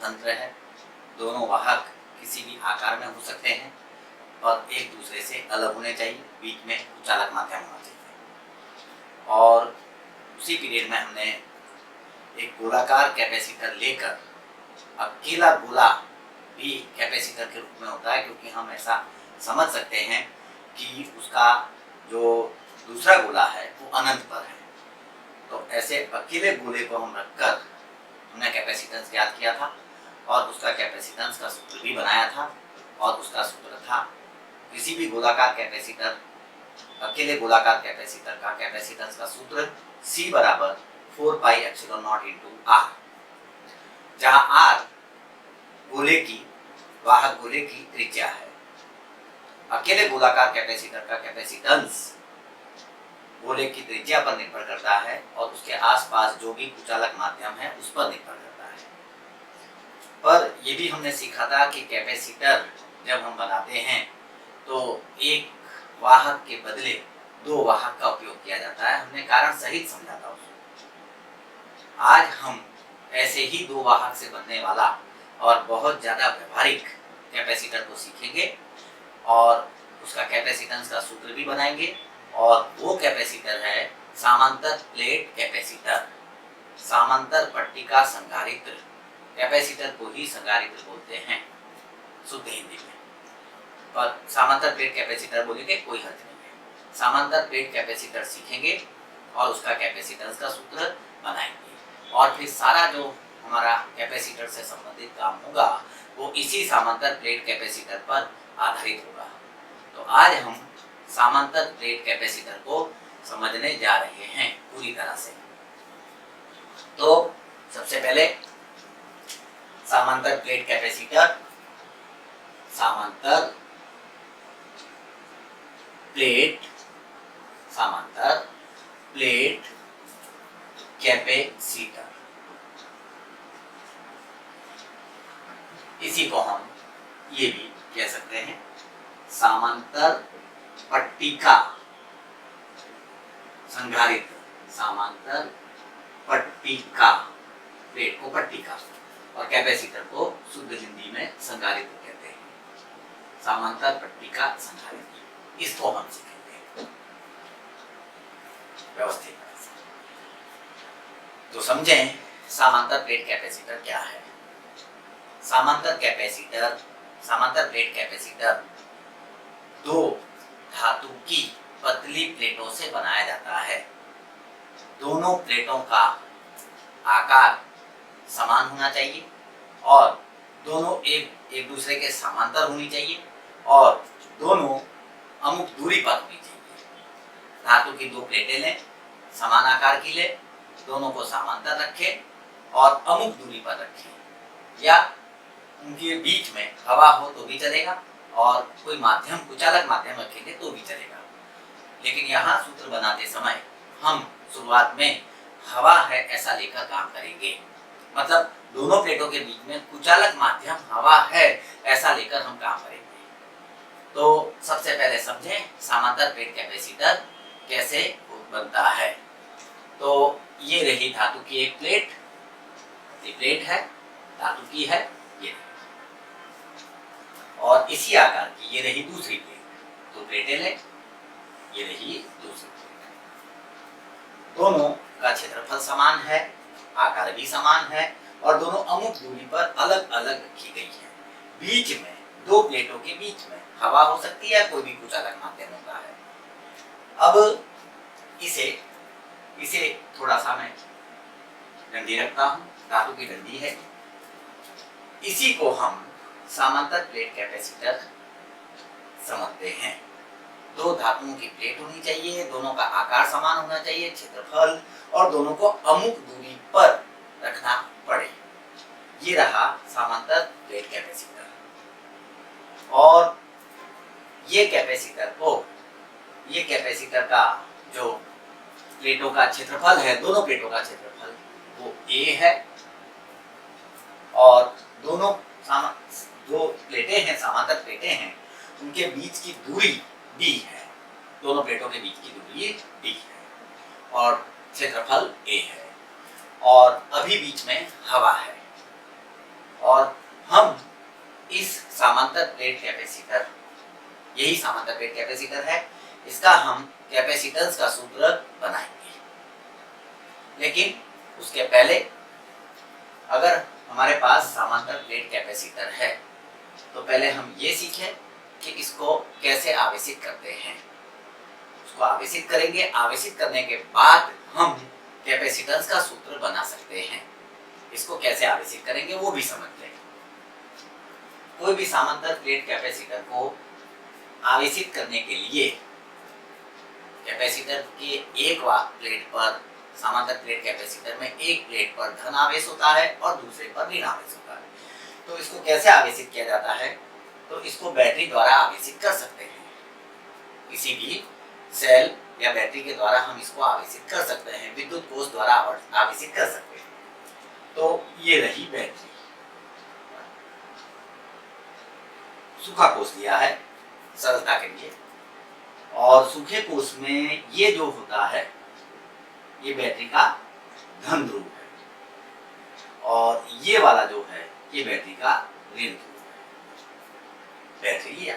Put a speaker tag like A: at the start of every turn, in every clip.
A: स्वतंत्र है, दोनों वाहक किसी भी आकार में हो सकते हैं और एक दूसरे से अलग होने चाहिए, बीच में कुचालक माध्यम होना चाहिए। और उसी पीरियड में हमने एक गोलाकार कैपेसिटर लेकर, अकेला गोला भी कैपेसिटर के रूप में होता है, क्योंकि हम ऐसा समझ सकते हैं कि उसका जो दूसरा गोला है वो अनंत पर है। तो ऐसे अकेले गोले को हम रखकर हमने कैपेसिटेंस ज्ञात किया था और उसका कैपेसिटेंस का सूत्र भी बनाया था। और उसका सूत्र था किसी भी गोलाकार कैपेसिटर, अकेले गोलाकार कैपेसिटर का कैपेसिटेंस का सूत्र C बराबर 4πε0 इंटू R, जहाँ R गोले की, वाहक गोले की त्रिज्या है। अकेले गोलाकार कैपेसिटर का कैपेसिटेंस गोले की त्रिज्या पर निर्भर करता है और उसके आसपास जो भी कुचालक माध्यम है उस पर निर्भर करता है। पर यह भी हमने सीखा था कि कैपेसिटर जब हम बनाते हैं तो एक वाहक के बदले दो वाहक का उपयोग किया जाता है। हमने कारण सहित समझा था उसको। आज हम ऐसे ही दो वाहक से बनने वाला और बहुत ज़्यादा व्यवहारिक कैपेसिटर को सीखेंगे और उसका कैपेसिटेंस का सूत्र भी बनाएंगे। और वो कैपेसिटर है समांतर प्लेट कैपेसिटर, समांतर पट्टिका संधारित्र। कैपेसिटर को ही संधारित्र बोलते हैं शुद्ध हिंदी में, पर समांतर प्लेट कैपेसिटर बोलने के कोई हर्ज नहीं है। समांतर प्लेट कैपेसिटर सीखेंगे और उसका कैपेसिटेंस का सूत्र बनाएंगे और फिर सारा जो हमारा कैपेसिटर से संबंधित काम होगा वो इसी समांतर प्लेट कैपेसिटर पर आधारित होगा। तो आज हम समांतर प्लेट कैपेसिटर को समझने जा रहे हैं पूरी तरह से। तो सबसे पहले समांतर प्लेट कैपेसिटर, समांतर प्लेट, समांतर प्लेट कैपेसिटर, इसी को हम ये भी कह सकते हैं समांतर पट्टिका संधारित्र। समांतर पट्टिका, प्लेट को पट्टिका और कैपेसिटर को शुद्ध हिंदी में संधारित्र कहते हैं। समांतर पट्टिका संधारित्र, इसको हम सीखेंगे व्यवस्थित। तो समझें समांतर प्लेट कैपेसिटर क्या है। समांतर कैपेसिटर, समांतर प्लेट कैपेसिटर दो धातु की पतली प्लेटों से बनाया जाता है। दोनों प्लेटों का आकार समान होना चाहिए और दोनों एक दूसरे के समांतर होनी चाहिए और दोनों अमुक दूरी पर होनी चाहिए। धातु की दो प्लेटें लें, समान आकार की लें, दोनों को समांतर रखें और अमुक दूरी पर रखें, या उनके बीच में हवा हो तो भी चलेगा और कोई माध्यम, कुचालक माध्यम रखेंगे तो भी चलेगा। लेकिन यहाँ सूत्र बनाते समय हम शुरुआत में हवा है ऐसा लेकर काम करेंगे, मतलब दोनों प्लेटों के बीच में कुचालक माध्यम हवा है ऐसा लेकर हम काम करेंगे। तो सबसे पहले समझें समांतर प्लेट कैपेसिटर कैसे बनता है। तो ये रही धातु की एक प्लेट, प्लेट है, धातु की है ये, और इसी आकार की ये रही दूसरी प्लेट। तो प्लेटें लें, ये रही दूसरी प्लेट। दोनों का क्षेत्रफल समान है, आकार भी समान है और दोनों अमुक दूरी पर अलग अलग रखी गई है। बीच में, दो प्लेटों के बीच में हवा हो सकती है, कोई भी कुचालक माध्यम होता है। अब इसे थोड़ा सा मैं डंडी रखता हूं, धातु की डंडी है। इसी को हम समांतर प्लेट कैपेसिटर समझते हैं। दो धातुओं की प्लेट होनी चाहिए, दोनों का आकार समान होना चाहिए, क्षेत्रफल, और दोनों को अमुक दूरी पर रखना पड़े। ये रहा समांतर प्लेट कैपेसिटर। और ये कैपेसिटर का जो प्लेटों का क्षेत्रफल है, दोनों प्लेटों का क्षेत्रफल वो A है और दोनों जो प्लेटें हैं, समांतर प्लेटें हैं, उनके बीच की दूरी D है। दोनों प्लेटों के बीच की दूरी D है और क्षेत्रफल A है और अभी बीच में हवा है। और हम इस समांतर प्लेट कैपेसिटर, यही समांतर प्लेट कैपेसिटर है, इसका हम कैपेसिटेंस का सूत्र बनाएंगे। लेकिन उसके पहले अगर हमारे पास समांतर प्लेट कैपेसिटर है तो पहले हम ये सीखें कि इसको कैसे आवेशित करते हैं। उसको आवेशित करेंगे, आवेशित करने के बाद हम कैपेसिटेंस का सूत्र बना सकते हैं। इसको कैसे आवेशित करेंगे वो भी समझ लेंगे। कोई भी समांतर प्लेट कैपेसिटर को आवेशित करने के लिए कैपेसिटर के एक प्लेट पर, समांतर प्लेट कैपेसिटर में एक प्लेट पर धन आवेश होता है और दूसरे पर ऋण आवेश होता है। तो इसको कैसे आवेशित किया जाता है? तो इसको बैटरी द्वारा आवेशित कर सकते हैं। किसी भी सेल या बैटरी के द्वारा हम इसको आवेशित कर सकते हैं, विद्युत कोष द्वारा आवेशित कर सकते हैं। तो ये रही बैटरी। सूखा कोष लिया है सरलता के लिए, और सूखे कोष में ये जो होता है ये बैटरी का धन ध्रुव है, और ये वाला जो है ये बैटरी का ऋण ध्रुव है। बैटरी लिया,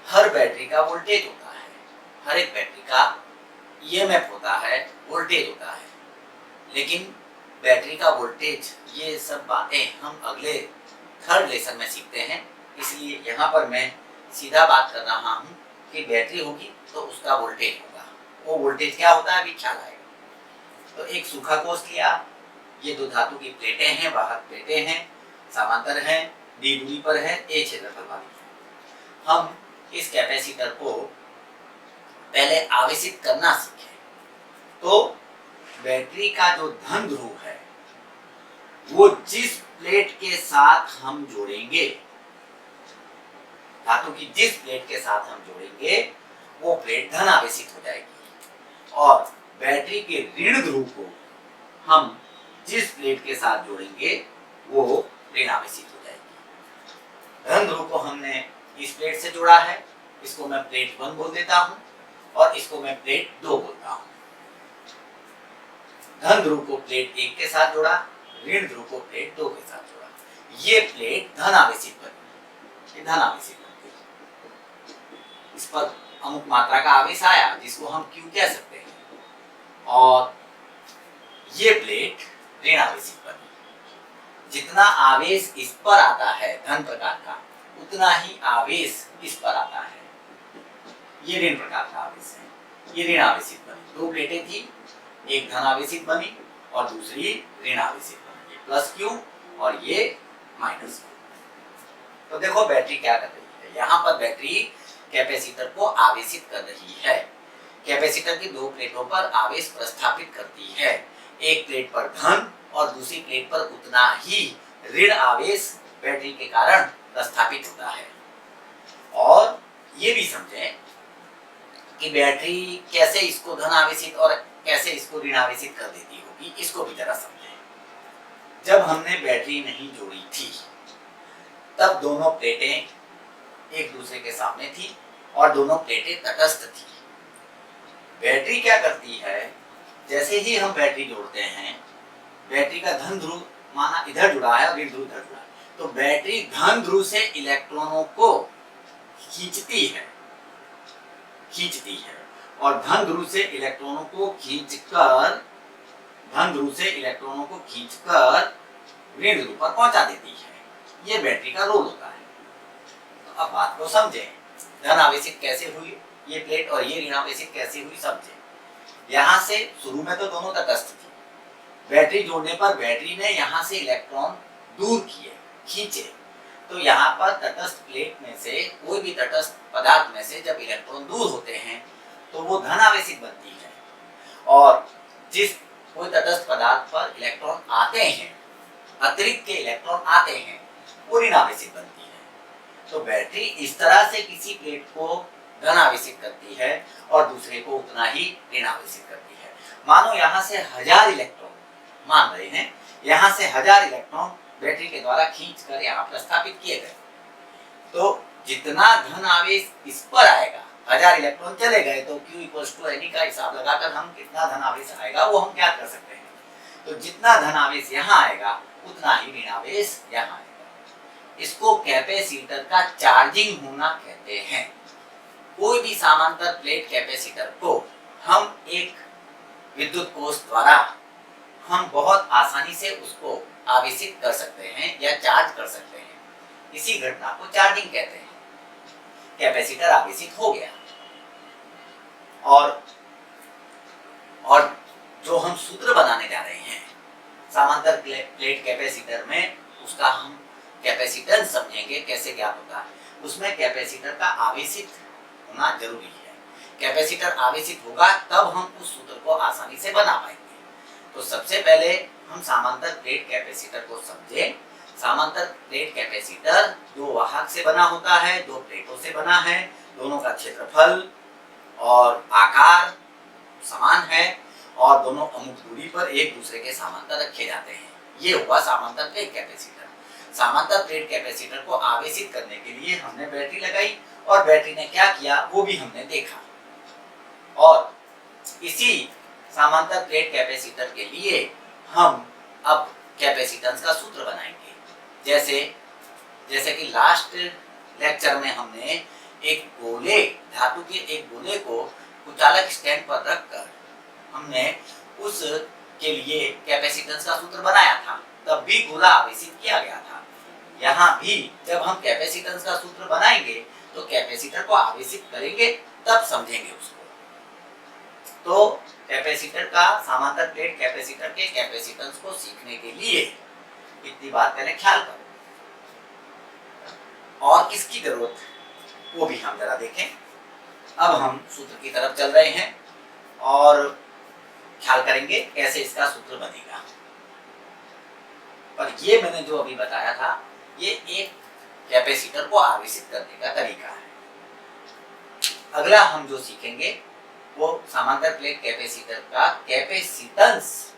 A: हर बैटरी का वोल्टेज होता है, हर एक बैटरी का ईएमएफ होता है, वोल्टेज होता है। लेकिन बैटरी का वोल्टेज, ये सब बातें हम अगले थर्ड लेसन में सीखते हैं, इसलिए यहाँ पर मैं सीधा बात कर रहा हूँ कि बैटरी होगी तो उसका वोल्टेज होगा। वो वोल्टेज क्या होता है अभी ख्याल आएगा। तो एक सूखा कोष लिया, ये दो धातु की प्लेटें हैं, वाहक प्लेटें हैं, समांतर हैं, डी दूरी पर है, ए क्षेत्रफल वाली है। हम इस कैपेसिटर को पहले आवेशित करना सीखें। तो बैटरी का जो धन ध्रुव है वो जिस प्लेट के साथ हम जोड़ेंगे, धातु की जिस प्लेट के साथ हम जोड़ेंगे वो प्लेट धन आवेशित हो जाएगी, और बैटरी के ऋण ध्रुव को हम जिस प्लेट के साथ जोड़ेंगे वो ऋण आवेशित हो जाएगी। धन ध्रुव को हमने इस प्लेट से जोड़ा है, इसको मैं प्लेट 1 बोल देता हूं और इसको मैं प्लेट 2 बोलता हूं। धन ध्रुव को प्लेट 1 के साथ जोड़ा, ऋण ध्रुव को प्लेट 2 के साथ जोड़ा। ये प्लेट धन आवेशित बनी, धन आवेशित बनी। इस पर अमुक मात्रा का आवेश आया जिसको हम Q कह सकते हैं, और ये प्लेट ऋण आवेशित बनी। जितना आवेश इस पर आता है धन प्रकार का, उतना ही आवेश इस पर आता है। ये ऋण प्रकार का आवेश है, ये ऋण आवेशित बनी। दो प्लेटें थी, एक धन आवेशित बनी और दूसरी ऋण आवेशित बनी। ये प्लस Q और ये माइनस Q। तो देखो बैटरी क्या कर रही है। यहाँ पर बैटरी कैपेसिटर को आवेशित कर रही है। कैपेसिटर की दो प्लेटों पर आवेश प्रस्थापित करती है। एक प्लेट पर धन और दूसरी प्लेट पर उतना ही ऋण आवेश बैटरी के कारण प्रस्थापित होता है। और ये भी समझें कि बैटरी कैसे इसको धन आवेशित और कैसे इसको ऋण आवेशित कर देती होगी, इसको भी जरा समझें। जब हमने बैटरी नहीं जोड़ी थी तब दोनों प्लेटें एक दूसरे के सामने थी और दोनों प्लेटें तटस्थ थी। बैटरी क्या करती है, जैसे ही हम बैटरी जोड़ते हैं, बैटरी का धन ध्रुव माना इधर जुड़ा है और ऋण ध्रुव इधर जुड़ा है, तो बैटरी धन ध्रुव से इलेक्ट्रॉनों को खींचती है और धन ध्रुव से इलेक्ट्रॉनों को खींचकर ऋण ध्रुव पर पहुंचा देती है। ये बैटरी का रोल होता है। तो अब बात को समझें, धन आवेशित कैसे हुई ये प्लेट और ये ऋण आवेशित कैसे हुई समझें। यहाँ से शुरू में तो दोनों तटस्थ थी, बैटरी जोड़ने पर बैटरी ने यहाँ से इलेक्ट्रॉन दूर किए, खींचे, तो यहाँ पर तटस्थ प्लेट में से कोई भी तटस्थ पदार्थ में से जब इलेक्ट्रॉन दूर होते हैं तो वो धन आवेशित बनती है, और जिस कोई तटस्थ पदार्थ पर इलेक्ट्रॉन आते हैं, अतिरिक्त के इलेक्ट्रॉन आते हैं, वो ऋण आवेशित बनती है। तो बैटरी इस तरह से किसी प्लेट को धन आवेशित करती है और दूसरे को उतना ही ऋण आवेशित करती है। मानो यहाँ से 1000 इलेक्ट्रॉन, मान रहे हैं यहाँ से 1000 इलेक्ट्रॉन बैटरी के द्वारा खींचकर यहाँ प्रस्थापित किए गए, तो जितना धन आवेश इस पर आएगा, 1000 इलेक्ट्रॉन चले गए, तो Q = N का हिसाब लगाकर हम कितना धन आवेश आएगा वो हम ज्ञात कर सकते हैं। तो जितना धन आवेश यहाँ आएगा उतना ही ऋण आवेश यहाँ आएगा। इसको कैपेसिटर का चार्जिंग होना कहते हैं। कोई भी समांतर प्लेट कैपेसिटर को हम एक विद्युत कोष द्वारा हम बहुत आसानी से उसको आवेशित कर सकते हैं या चार्ज कर सकते हैं। इसी घटना को चार्जिंग कहते हैं। कैपेसिटर आवेशित हो गया और जो हम सूत्र बनाने जा रहे हैं समांतर प्लेट कैपेसिटर में, उसका हम कैपेसिटेंस समझेंगे कैसे ज्ञात होता है। उसमें कैपेसिटर का आवेशित होना जरूरी है। कैपेसिटर आवेशित होगा तब हम उस सूत्र को आसानी से बना पाएंगे। तो सबसे पहले हम समांतर प्लेट कैपेसिटर को समझें। समांतर प्लेट कैपेसिटर दो वाहक से बना होता है, दो प्लेटों से बना है। दोनों का क्षेत्रफल और आकार समान है और दोनों अमुक दूरी पर एक दूसरे के समांतर रखे जाते हैं। ये हुआ समांतर प्लेट कैपेसिटर। समांतर प्लेट कैपेसिटर को आवेशित करने के लिए हमने बैटरी लगाई और बैटरी ने क्या किया वो भी हमने देखा। और इसी समांतर प्लेट कैपेसिटर के लिए हम अब कैपेसिटेंस का सूत्र बनाएंगे। जैसे कि लास्ट लेक्चर में हमने एक गोले, धातु के एक गोले को कुचालक स्टैंड पर रखकर हमने उस के लिए कैपेसिटेंस का सूत्र बनाया था। तब भी गोला आवेशित किया गया था। यहाँ भी जब हम कैपेसिटेंस का सूत्र बनाएंगे तो कैपेसिटर को आवेशित करेंगे तब समझेंगे उसको। तो कैपेसिटर का, समांतर प्लेट कैपेसिटर के कैपेसिटेंस को सीखने के लिए इतनी बात पहले ख्याल करो। और किसकी जरूरत वो भी हम जरा देखें। अब हम सूत्र की तरफ चल रहे हैं और ख्याल करेंगे कैसे इसका सूत्र बनेगा। पर ये मैंने जो अभी बताया था ये एक कैपेसिटर को आवेशित करने का तरीका है। अगला हम जो सीखेंगे वो समांतर प्लेट कैपेसिटर का कैपेसिटेंस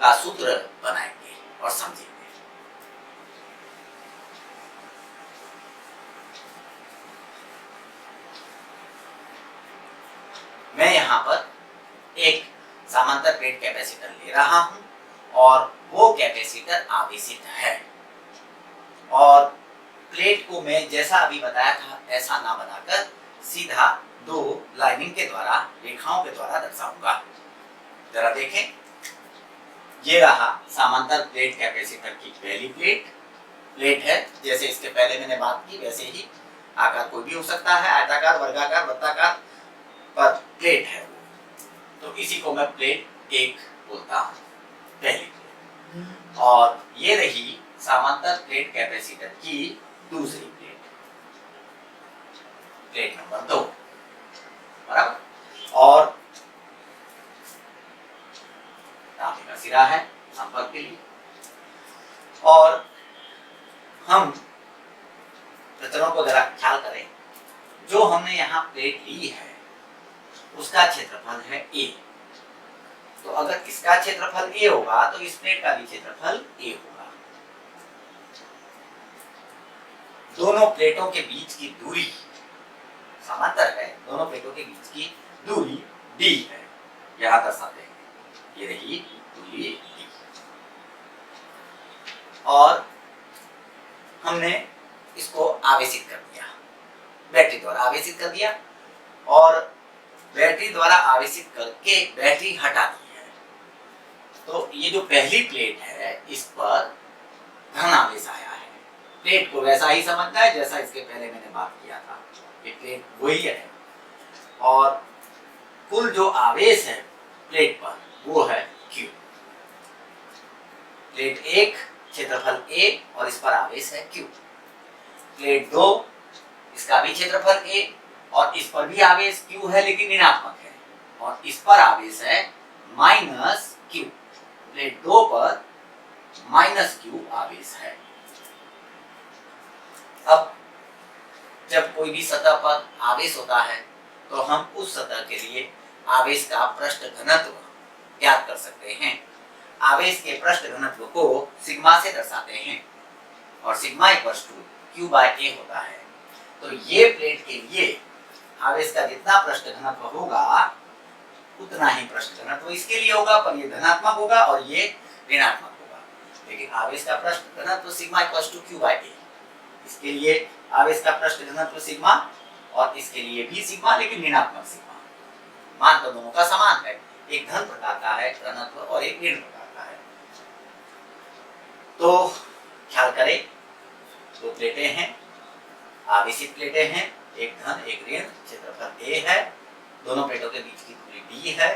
A: का सूत्र बनाएंगे और समझेंगे। मैं यहाँ पर एक समांतर प्लेट कैपेसिटर ले रहा हूं और वो कैपेसिटर आवेशित है और प्लेट को मैं जैसा अभी बताया था ऐसा ना बनाकर सीधा दो लाइनिंग के द्वारा, रेखाओं के द्वारा दर्शाऊंगा। जरा देखें, ये रहा समांतर प्लेट कैपेसिटर की पहली प्लेट है। जैसे इसके पहले मैंने बात की वैसे ही आकार कोई भी हो सकता है, आयताकार, वर्गाकार, वृत्ताकार, पर प्लेट है वो। तो इसी को मैं प्लेट एक बोलता हूँ, पहली प्लेट। और ये रही समांतर प्लेट कैपेसिटर की दूसरी प्लेट नंबर 2, बराबर। और तांबे का सिरा है संपर्क के लिए। और हम प्रचलन को जरा ख्याल करें। जो हमने यहाँ प्लेट ली है उसका क्षेत्रफल है A। तो अगर इसका क्षेत्रफल A होगा तो इस प्लेट का भी क्षेत्रफल A होगा। दोनों प्लेटों के बीच की दूरी समांतर है, दोनों प्लेटों के बीच की दूरी D है। यहां दर्शाते हैं, ये रही दूरी D। और हमने इसको आवेशित कर दिया, बैटरी द्वारा आवेशित कर दिया और बैटरी द्वारा आवेशित करके बैटरी हटा दी है। तो ये जो पहली प्लेट है इस पर धन आवेश आया है। प्लेट को वैसा ही समझना है जैसा इसके पहले मैंने बात किया था। प्लेट वही है और कुल जो आवेश है प्लेट पर वो है Q। प्लेट 1 क्षेत्रफल A और इस पर आवेश है Q। प्लेट 2 इसका भी क्षेत्रफल A और इस पर भी आवेश Q है लेकिन ऋणात्मक है और इस पर आवेश है -Q। प्लेट 2 पर -Q आवेश है। अब जब कोई भी सतह पर आवेश होता है तो हम उस सतह के लिए आवेश का पृष्ठ घनत्व ज्ञात कर सकते हैं। आवेश के पृष्ठ घनत्व को सिग्मा से दर्शाते हैं और सिग्मा Q/A होता है। तो ये प्लेट के लिए आवेश का जितना पृष्ठ घनत्व होगा उतना ही पृष्ठ घनत्व इसके लिए होगा, पर ये धनात्मक होगा और ये ऋणात्मक होगा। लेकिन आवेश का पृष्ठ घनत्व sigma equals to Q by A। इसके लिए आवेश का पृष्ठ घनत्व सिग्मा और इसके लिए भी सिग्मा, लेकिन ऋणात्मक सिग्मा। मान तो दोनों का समान है, एक धन प्रकार का है घनत्व और एक ऋण प्रकार का है। तो ख्याल करें, दो प्लेटें हैं, आवेशित प्लेटें हैं, एक धन एक ऋण, क्षेत्रफल A है, दोनों प्लेटों के बीच की दूरी D है,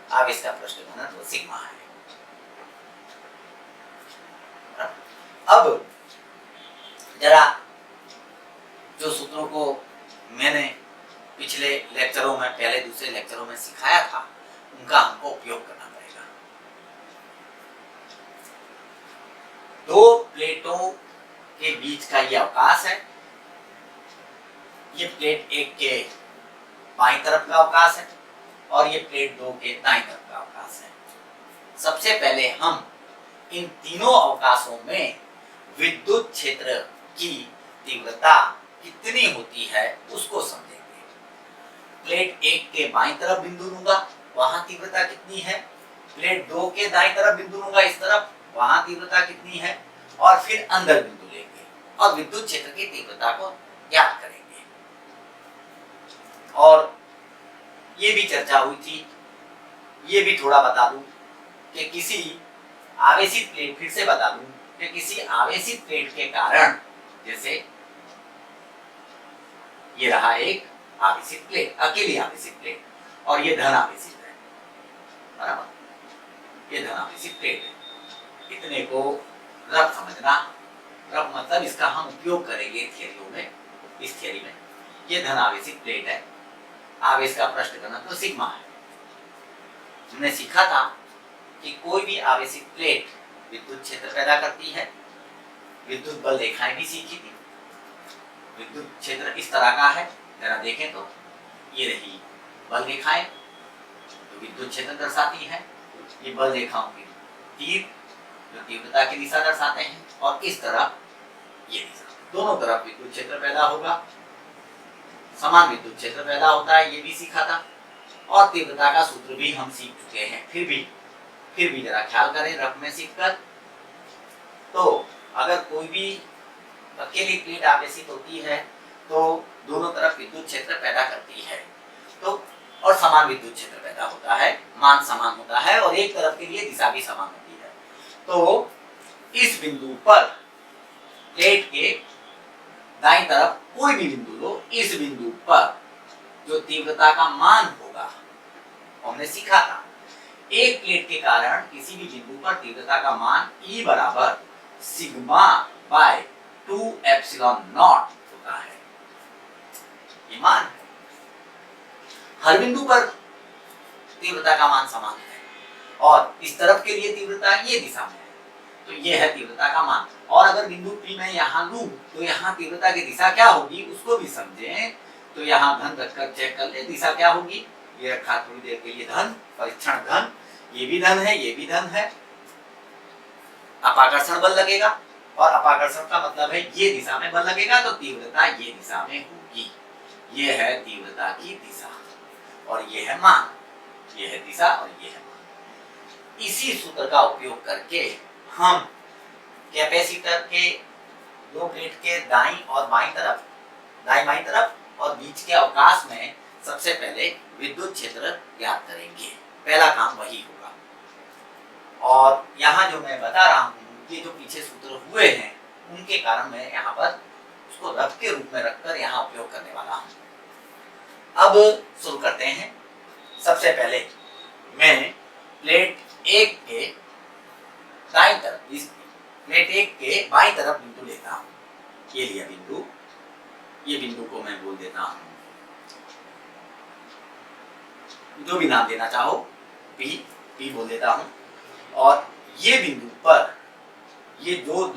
A: आवेश का पृष्ठ घनत्व सिग्मा है। अब जरा जो सूत्रों को मैंने पिछले लेक्चरों में, पहले दूसरे लेक्चरों में सिखाया था, उनका हमको उपयोग करना पड़ेगा। दो प्लेटों के बीच का ये अवकाश है, ये प्लेट एक के बाईं तरफ का अवकाश है और ये प्लेट दो के दाईं तरफ का अवकाश है। सबसे पहले हम इन तीनों अवकाशों में विद्युत क्षेत्र की तीव्रता कितनी होती है उसको समझेंगे। प्लेट एक के बाईं तरफ बिंदु लूंगा, वहां तीव्रता कितनी है, प्लेट दो के दाईं तरफ बिंदु लूंगा इस तरफ, वहां तीव्रता कितनी है, और फिर अंदर बिंदु लेंगे और विद्युत क्षेत्र की तीव्रता को ज्ञात करेंगे। और ये भी चर्चा हुई थी, ये भी थोड़ा बता दूं कि किसी आवेशित प्लेट, फिर से बता दूं कि किसी आवेशित प्लेट के कारण, जैसे ये रहा एक आवेशित प्लेट, अकेली आवेशित प्लेट, और ये धन आवेशित है, बराबर, ये धन आवेशित प्लेट है। इतने को रफ समझना, रफ मतलब इसका हम उपयोग करेंगे थियरियों में। इस थियरी में ये धन आवेशित प्लेट है, आवेश का पृष्ठ घनत्व सिग्मा है। हमने सीखा था कि कोई भी आवेशित प्लेट विद्युत क्षेत्र पैदा करती है, विद्युत बल रेखाएं भी सीखी थी। विद्युत क्षेत्र इस तरह का है, जरा देखें तो ये रही बल रेखाएं जो विद्युत क्षेत्र दर्शाती है, ये बल रेखाओं की तीर जो तीव्रता की दिशा दर्शाते हैं, और इस तरफ ये दिशा, दोनों तरफ विद्युत क्षेत्र पैदा होगा, समान विद्युत क्षेत्र पैदा होता है, ये भी सीखा था। और तीव्रता का सूत्र भी हम सीख चुके हैं। फिर भी जरा ख्याल करें रफ में सीखकर। तो अगर कोई भी अकेली प्लेट आवेशित होती है तो दोनों तरफ विद्युत क्षेत्र पैदा करती है, तो और समान विद्युत क्षेत्र पैदा होता है, मान समान होता है, और एक तरफ के लिए दिशा भी समान होती है। तो इस बिंदु पर प्लेट के दाईं तरफ कोई भी बिंदु लो, इस बिंदु पर जो तीव्रता का मान होगा, हमने सीखा था एक प्लेट के कारण किसी भी बिंदु पर तीव्रता का मान E बराबर सिग्मा बाय 2 एप्सिलॉन नॉट होता है। ये मान है, हर बिंदु पर तीव्रता का मान समान है, और इस तरफ के लिए तीव्रता ये दिशा में है, तो ये है तीव्रता का मान। और अगर बिंदु P मैं यहाँ लूं तो यहाँ तीव्रता की दिशा क्या होगी उसको भी समझें। तो यहाँ धन रखकर चेक कर ले दिशा क्या होगी। ये रखा थोड़ी देर के लिए धन, परीक्षण धन, ये भी धन है, ये भी धन है। अपाकर्षण बल लगेगा, और अपाकर्षण का मतलब है ये दिशा में बल लगेगा, तो तीव्रता ये दिशा में होगी। ये है तीव्रता की दिशा, और ये है मान, ये है दिशा और ये है मान। इसी सूत्र का उपयोग करके हम कैपेसिटर के दो प्लेट के दाईं और बाईं तरफ, दाईं बाईं तरफ और बीच के अवकाश में सबसे पहले विद्युत क्षेत्र ज्ञात करेंगे। पहला काम वही होगा। और यहाँ जो मैं बता रहा हूँ, ये जो पीछे सूत्र हुए हैं उनके कारण मैं यहाँ पर उसको रफ के रूप में रखकर यहाँ उपयोग करने वाला हूँ। अब शुरू करते हैं। सबसे पहले मैं प्लेट एक के दाईं तरफ, इस प्लेट एक के बाईं तरफ बिंदु लेता हूँ। ये लिया बिंदु, ये बिंदु को मैं बोल देता हूँ, जो भी नाम देना चाहो, पी बोल देता हूँ। और ये बिंदु पर ये जो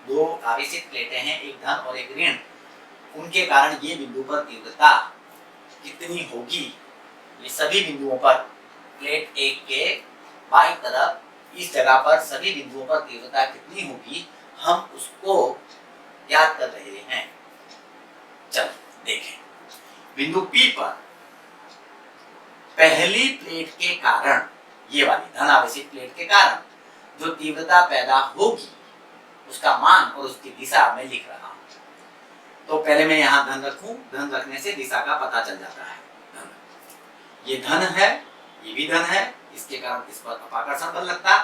A: दो आवेशित प्लेटें हैं, एक धन और एक ऋण, उनके कारण ये बिंदु पर तीव्रता कितनी होगी, ये सभी बिंदुओं पर प्लेट एक के बाईं तरफ इस जगह पर सभी बिंदुओं पर तीव्रता कितनी होगी, हम उसको याद कर रहे हैं। चलो देखें, बिंदु P पर पहली प्लेट के कारण, ये वाली धन आवेशित प्लेट के कारण जो तीव्रता पैदा होगी उसका मान और उसकी दिशा मैं लिख रहा हूं। तो पहले मैं यहां धन रखूं, धन रखने से दिशा का पता चल जाता है। धन, ये धन है, ये भी धन है, इसके कारण इस पर अपाकर्षण बल लगता।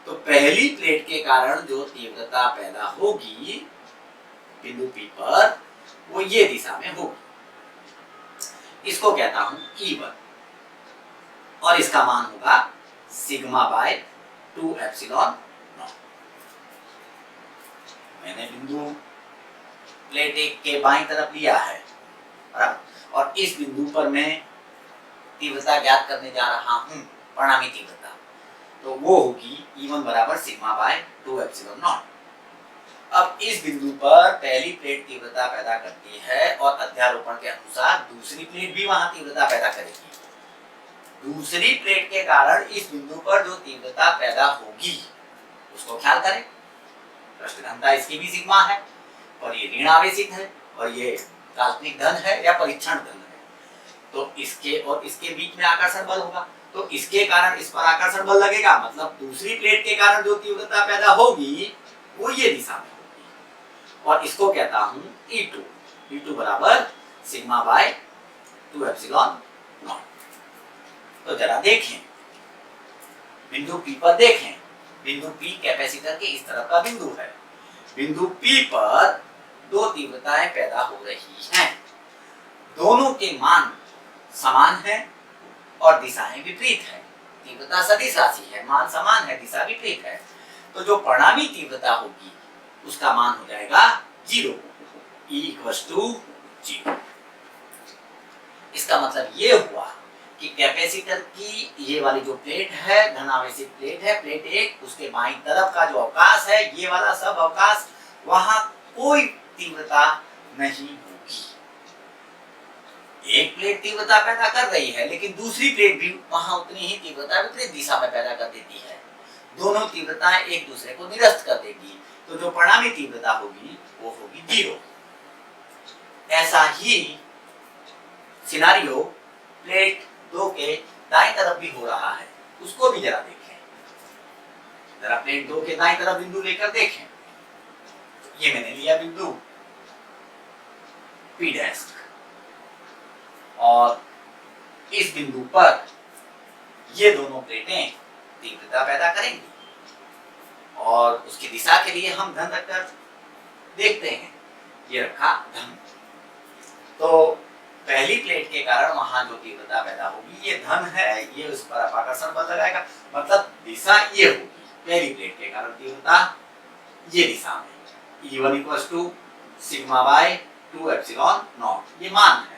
A: तो पहली प्लेट के कारण जो तीव्रता पैदा होगी बिंदु P पर, वो ये दिशा में होगी। इसको कहता हूं E1 और इसका मान होगा सिग्मा बाय 2 एप्सिलॉन नॉट। मैंने बिंदु प्लेट 1 के बाईं तरफ लिया है, बराबर, और इस बिंदु पर मैं तीव्रता ज्ञात करने जा रहा हूं, परिणामी तीव्रता, तो वो होगी E1 बराबर सिग्मा बाय 2 एप्सिलॉन नॉट। अब इस बिंदु पर पहली प्लेट तीव्रता पैदा करती है और अध्यारोपण के अनुसार दूसरी प्लेट भी वहां तीव्रता पैदा करेगी। दूसरी प्लेट के कारण इस बिंदु पर जो तीव्रता पैदा होगी उसको ख्याल करें, पृष्ठ घनता इसकी भी सिग्मा है और ये ऋण आवेशित है और ये काल्पनिक धन है या परीक्षण धन है, तो इसके और इसके बीच में आकर्षण बल होगा, तो इसके कारण इस पर आकर्षण बल लगेगा, मतलब दूसरी प्लेट के कारण जो तीव्रता पैदा होगी वो ये दिशा में होगी और इसको कहता हूं E2। E2 बराबर सिग्मा बाय 2 एप्सिलॉन नॉट। तो जरा देखें, बिंदु P पर देखें, बिंदु P कैपेसिटर के इस तरफ का बिंदु है। बिंदु P पर दो तीव्रताएं पैदा हो रही हैं, दोनों के मान समान हैं और दिशाएं विपरीत हैं। तीव्रता सदिश राशि है, मान समान है, दिशा विपरीत है, तो जो परिणामी तीव्रता होगी उसका मान हो जाएगा 0, E = 0। इसका मतलब ये हुआ कि कैपेसिटर की ये वाली जो प्लेट है, धनावेशित प्लेट है, प्लेट 1, उसके बाईं तरफ का जो अवकाश है, ये वाला सब अवकाश, वहां कोई तीव्रता नहीं होगी। एक प्लेट तीव्रता पैदा कर रही है लेकिन दूसरी प्लेट भी वहां उतनी ही तीव्रता विपरीत दिशा में पैदा कर देती है, दोनों तीव्रताएं एक दूसरे को निरस्त कर देगी, तो जो परिणामी तीव्रता होगी वो होगी 0। ऐसा ही सिनारियो प्लेट 2 के दाईं तरफ भी हो रहा है, उसको भी जरा देखें। जरा प्लेट 2 के दाईं तरफ बिंदु लेकर देखें। ये मैंने लिया बिंदु P' और इस बिंदु पर ये दोनों प्लेटें तीव्रता पैदा करेंगी और उसकी दिशा के लिए हम धन रखकर देखते हैं। ये रखा धन, तो पहली प्लेट के कारण वहां जो तीव्रता पैदा होगी ये धन है, ये उस पर अपाकर्षण बल लगाएगा, मतलब दिशा ये होगी। पहली प्लेट के कारण तीव्रता ये दिशा में, E1 = sigma by 2 epsilon not, ये मान है।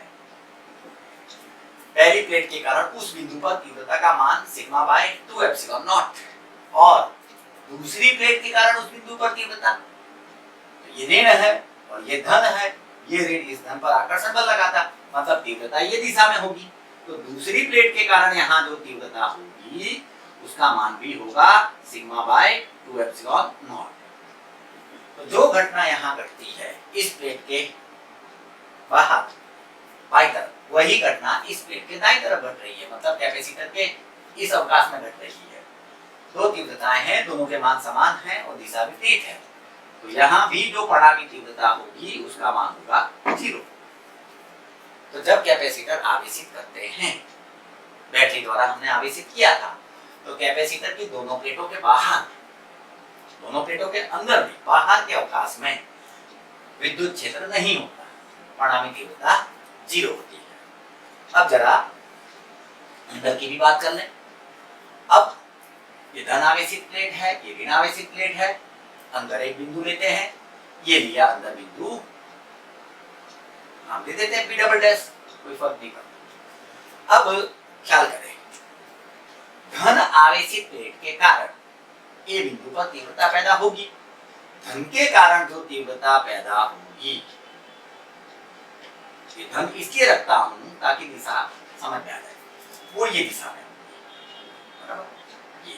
A: पहली प्लेट के कारण उस बिंदु पर तीव्रता का मान सिग्मा बाय 2 एप्सिलॉन नॉट और दूसरी प्लेट के कारण उस बिंदु पर तीव्रता, तो ये ऋण है और ये धन है, ये ऋण इस धन पर आकर्षण बल लगाता, मतलब तीव्रता ये दिशा में होगी, तो दूसरी प्लेट के कारण यहाँ जो तीव्रता होगी उसका मान भी होगा सिग्मा बाय 2 एप्सिलॉन नॉट। तो जो घटना यहाँ घटती है इस प्लेट के बाहर बाईं तरफ, वही घटना इस प्लेट के दाईं तरफ घट रही है, मतलब कैपेसिटर के इस अवकाश में घट रही है। दो तीव्रताएं हैं, दोनों के मान समान हैं और दिशा विपरीत है, तो यहाँ भी जो परिणामी तीव्रता होगी उसका मान होगा 0। तो जब कैपेसिटर आवेशित करते हैं, बैटरी द्वारा हमने आवेशित किया था, तो कैपेसिटर की दोनों प्लेटों के बाहर, दोनों प्लेटों के अंदर भी, बाहर के अवकाश में विद्युत क्षेत्र नहीं होता, परिणामी तीव्रता 0 होती है। अब जरा अंदर की भी बात कर लें। अब ये धन आवेशित प्लेट है, ये ऋण आवेशित प्लेट है, अंदर एक बिंदु लेते हैं, ये लिया अंदर बिंदु, नाम दे देते हैं P', कोई फर्क नहीं पड़ता। अब ख्याल करें, धन आवेशित प्लेट के कारण ए बिंदु पर तीव्रता पैदा होगी, धन के कारण जो तीव्रता पैदा होगी, ये धन इसलिए रखता हूं ताकि दिशा समझ में आ जाए, वो ये दिशा में होगी, बराबर ये।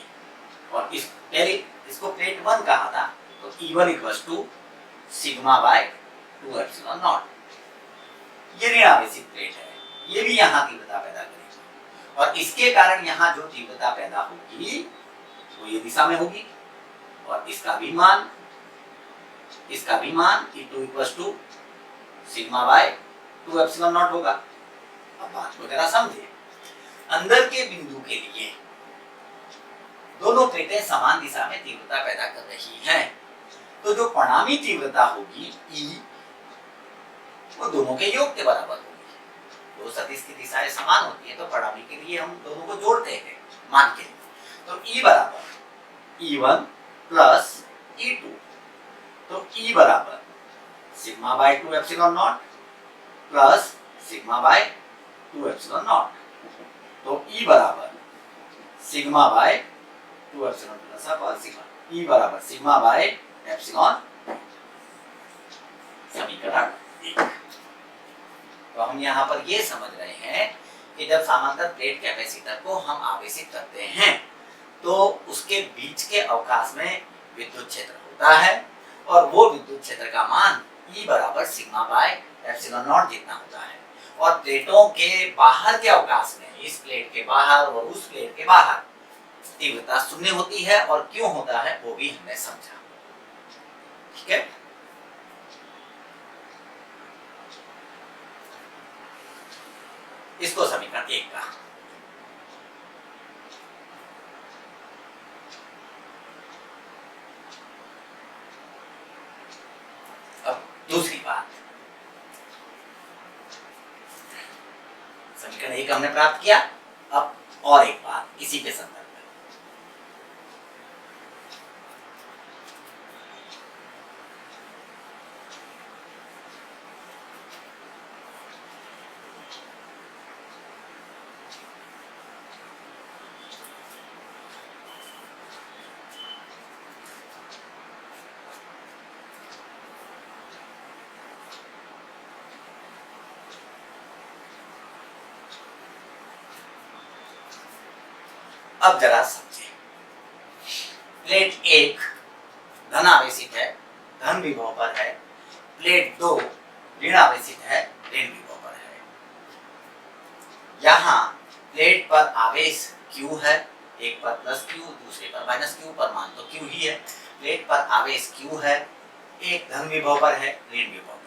A: और इस पहले इसको प्लेट 1 कहा था, तो E1 = sigma by 2 epsilon not. ये ऋण आवेशित प्लेट है, ये भी यहाँ तीव्रता पैदा करेगी और इसके कारण यहाँ जो तीव्रता पैदा होगी वो ये दिशा में होगी, और इसका भी मान E2 equals to sigma by 2 epsilon not होगा। अब बात को जरा समझिए, अंदर के बिंदु के लिए दोनों प्लेटें समान दिशा में तीव्रता पैदा कर रही हैं, तो जो परिणामी तीव्रता होगी E, वो दोनों के योग के बराबर होगी। दो सदिश की दिशाएं समान होती है तो परिणामी के लिए हम दोनों को जोड़ते हैं मान के लिए। तो E बराबर E1 प्लस E2, तो E बराबर sigma by 2 epsilon not plus sigma by 2 epsilon not, तो E बराबर sigma by 2 epsilon plus upper sigma, E बराबर सिग्मा बाय एप्सिलॉन, समीकरण 1। तो हम यहाँ पर ये समझ रहे हैं कि जब समांतर प्लेट कैपेसिटर को हम आवेशित करते हैं तो उसके बीच के अवकाश में विद्युत क्षेत्र होता है और वो विद्युत क्षेत्र का मान E बराबर सिग्मा बाय एप्सिलॉन नॉट जितना होता है। और प्लेटों के बाहर के अवकाश में, इस प्लेट के बाहर और उस प्लेट के बाहर, तीव्रता शून्य होती है। और क्यों होता है वो भी हमने समझा। ठीक है, इसको समीकरण 1 का। अब दूसरी बात, समीकरण 1 हमने प्राप्त किया। अब और एक बात इसी के संदर्भ में, अब जरा समझें। प्लेट 1 धन आवेशित है, धन विभव पर है। प्लेट 2 ऋण आवेशित है, ऋण विभव पर है। यहाँ प्लेट पर आवेश Q है, एक पर प्लस Q, दूसरे पर माइनस Q, पर मान तो Q ही है। प्लेट पर आवेश Q है, एक धन विभव पर है, ऋण विभव